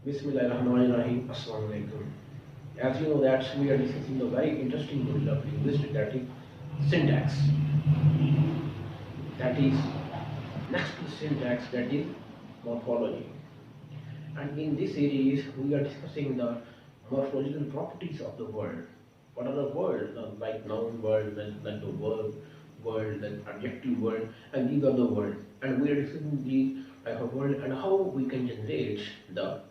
Bismillahirrahmanirrahim. Assalamu alaikum. As you know that we are discussing the very interesting module of linguistics, that is syntax. That is next to syntax, that is morphology. And in this series we are discussing the morphological properties of the word. What are the words? Like noun word, then like the verb word, then adjective word, and these are the words. And we are discussing these type of word and how we can generate the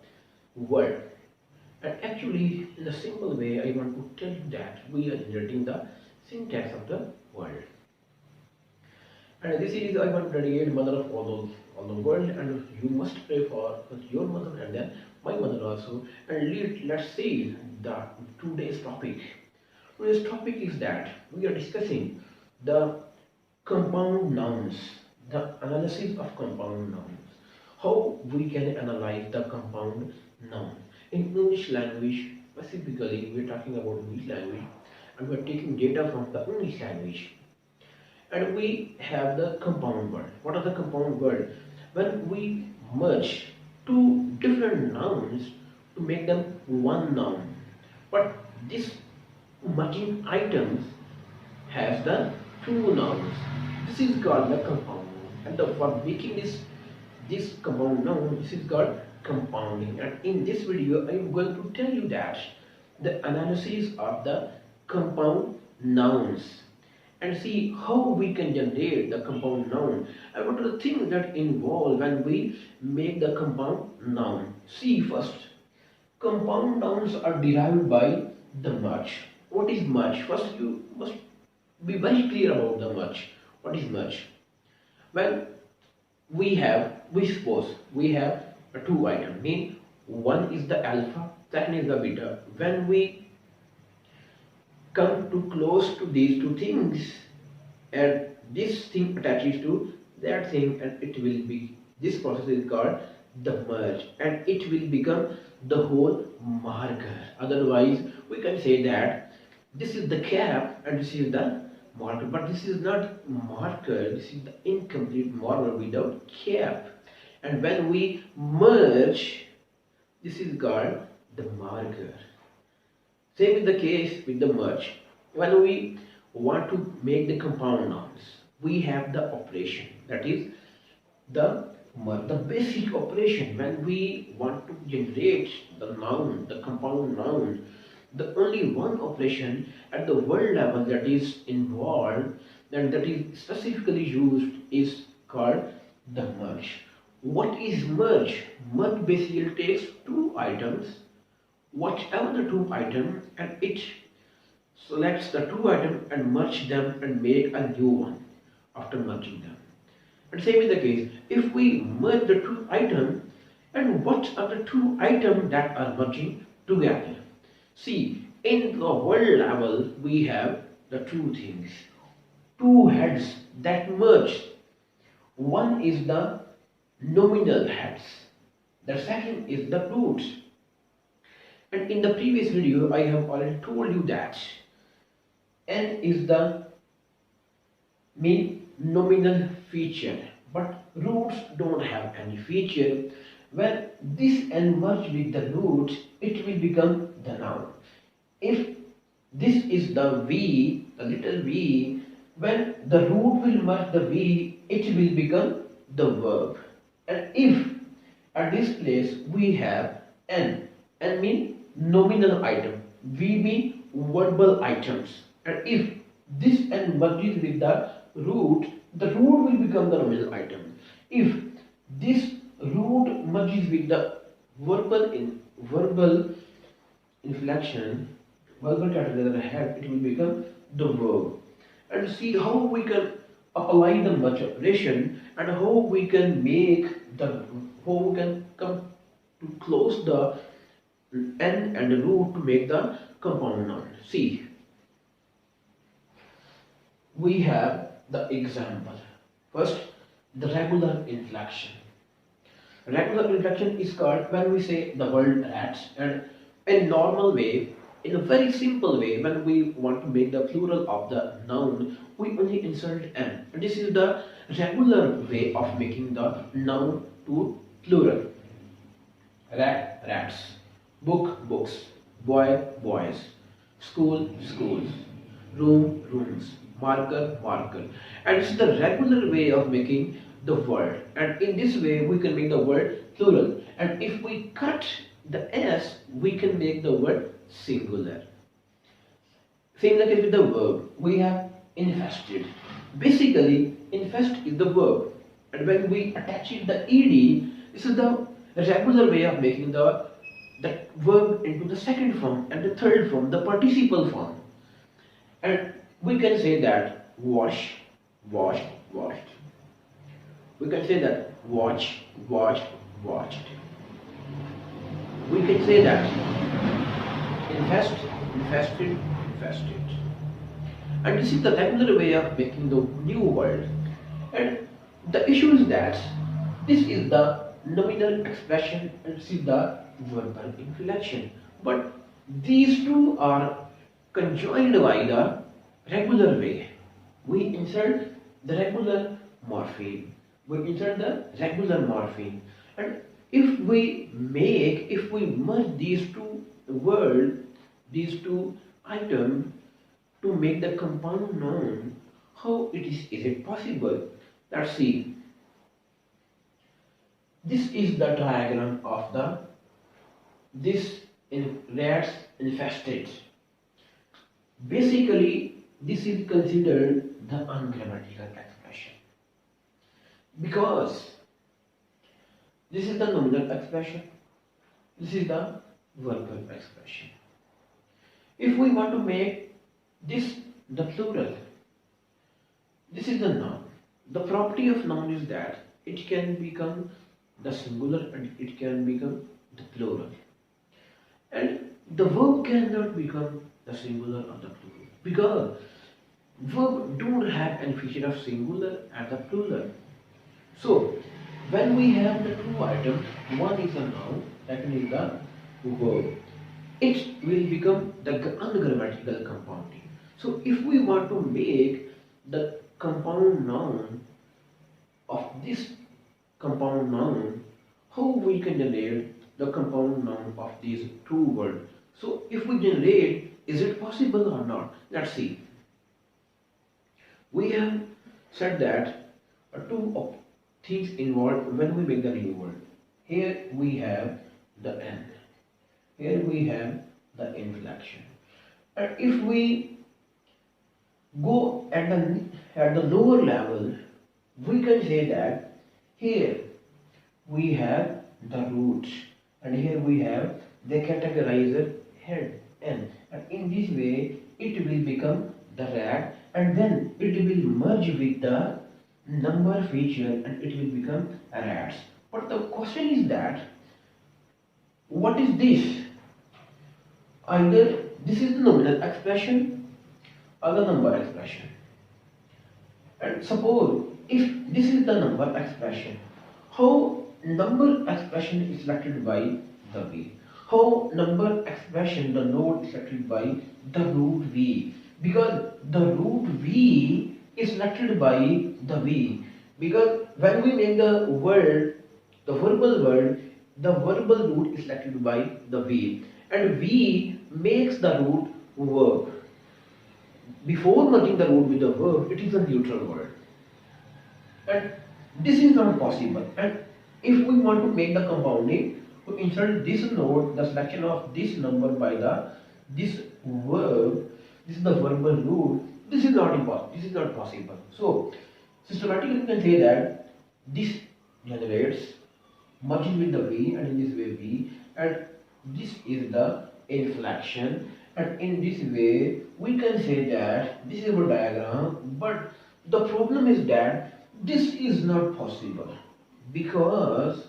word. And actually, in a simple way, I want to tell you that we are generating the syntax of the word. And this is I want to dedicate mother of all the world, and you must pray for your mother and then my mother also. And let's see the today's topic. Today's topic is that we are discussing the compound nouns, the analysis of compound nouns. How we can analyze the compound noun. In English language, specifically, we are talking about English language, and we are taking data from the English language. And we have the compound word. What are the compound word? When we merge two different nouns to make them one noun. But this merging items has the two nouns. This is called the compound noun. And for making this compound noun, this is called compounding. And in this video, I am going to tell you that the analysis of the compound nouns and see how we can generate the compound noun. And what are the things that involve when we make the compound noun? See first, compound nouns are derived by the merge. What is merge? First, you must be very clear about the merge. What is merge? When we suppose we have two items, mean one is the alpha, second is the beta. When we come too close to these two things and this thing attaches to that thing, and it will be, this process is called the merge, and it will become the whole marker. Otherwise we can say that this is the cap and this is the marker, but this is not marker, this is the incomplete marker without cap. And when we merge, this is called the marker. Same is the case with the merge. When we want to make the compound nouns, we have the operation, that is the basic operation. When we want to generate the noun, the compound noun, the only one operation at the word level that is involved and that is specifically used is called the merge. What is merge? Merge basically takes two items, whatever the two items, and it selects the two items and merge them and make a new one after merging them. And same is the case if we merge the two items, and what are the two items that are merging together? See, in the word level we have the two things, two heads that merge. One is the nominal heads, the second is the roots. And in the previous video I have already told you that n is the nominal feature, but roots don't have any feature. When this n merge with the root, it will become the noun. If this is the v, the little v, when the root will merge the v, it will become the verb. And if at this place we have n mean nominal item, v mean verbal items, and if this n merges with the root will become the nominal item. If this root merges with the verbal inflection, verbal category head, it will become the verb. And see how we can apply the merge operation and how we can come to close the n and the root to make the compound noun. See, we have the example. First, the regular inflection. Regular inflection is called when we say the word rats, and in normal way, in a very simple way, when we want to make the plural of the noun, we only insert n. And this is the regular way of making the noun to plural. Rat, rats. Book, books. Boy, boys. School, schools. Room, rooms. Marker, marker. And it's the regular way of making the word. And in this way, we can make the word plural. And if we cut the S, we can make the word singular. Same like with the verb, we have infested. Basically, infest is the verb, and when we attach it the ed, this is the regular way of making the verb into the second form and the third form, the participle form. And we can say that wash, washed, washed. We can say that watch, watched, watched. We can say that infest, infested, infested. And this is the regular way of making the new word. And the issue is that this is the nominal expression and this is the verbal inflection. But these two are conjoined by the regular way. We insert the regular morpheme. We insert the regular morpheme. And if we merge these two words, these two items to make the compound noun, how is it possible? Let's see. This is the diagram of this rats infested. Basically, this is considered the ungrammatical expression because this is the nominal expression, this is the verbal expression. If we want to make this the plural, this is the noun. The property of noun is that it can become the singular and it can become the plural. And the verb cannot become the singular or the plural because verb don't have any feature of singular and the plural. So when we have the two items, one is a noun, second is the verb, it will become the ungrammatical compounding. So if we want to make the compound noun of this compound noun, how we can generate the compound noun of these two words? So if we generate, is it possible or not? Let's see. We have said that two things involved when we make the new word. Here we have the N. Here we have the inflection. And if we go at the lower level, we can say that here we have the root and here we have the categorizer head N, and in this way it will become the rat and then it will merge with the number feature and it will become rats. But the question is that what is this? Either this is the nominal expression or the number expression. And suppose if this is the number expression, how number expression is selected by the V? How number expression, the node is selected by the root V? Because the root V is selected by the V. Because when we make the word, the verbal word, the verbal root is selected by the V. And V makes the root verb. Before merging the root with the verb, it is a neutral word. And this is not possible. And if we want to make the compounding, to insert this node, the selection of this number by this verb, this is the verbal root, this is not impossible. This is not possible. So systematically we can say that this generates merging with the V and in this way V, and this is the inflection, and in this way we can say that this is a diagram, but the problem is that this is not possible because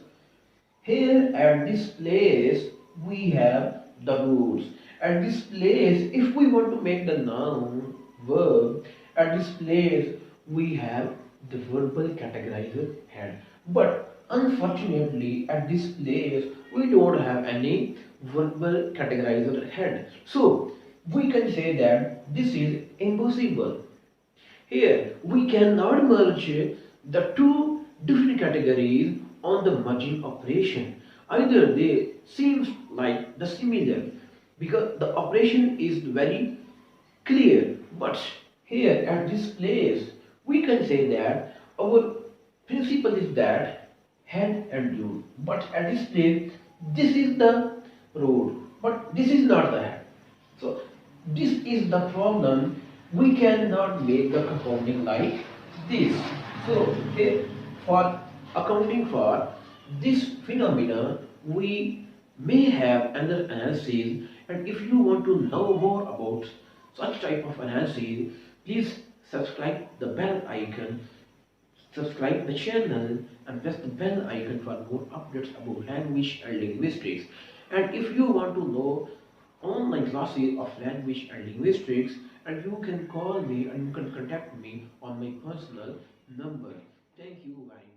here at this place we have the roots. At this place, if we want to make the noun verb, at this place we have the verbal categorizer head. But unfortunately at this place we don't have any verbal categorizer head. So we can say that this is impossible. Here we cannot merge the two different categories on the merging operation. either they seems like the similar because the operation is very clear. But here at this place, we can say that our principle is that head and dune. But at this place, this is the road, but this is not the head. So this is the problem. We cannot make the compounding like this. So okay, for accounting for this phenomena, we may have another analysis. And if you want to know more about such type of analysis, please subscribe the bell icon, subscribe the channel, and press the bell icon for more updates about language and linguistics. And if you want to know online classes of language and linguistics, and you can call me and you can contact me on my personal number. Thank you very much.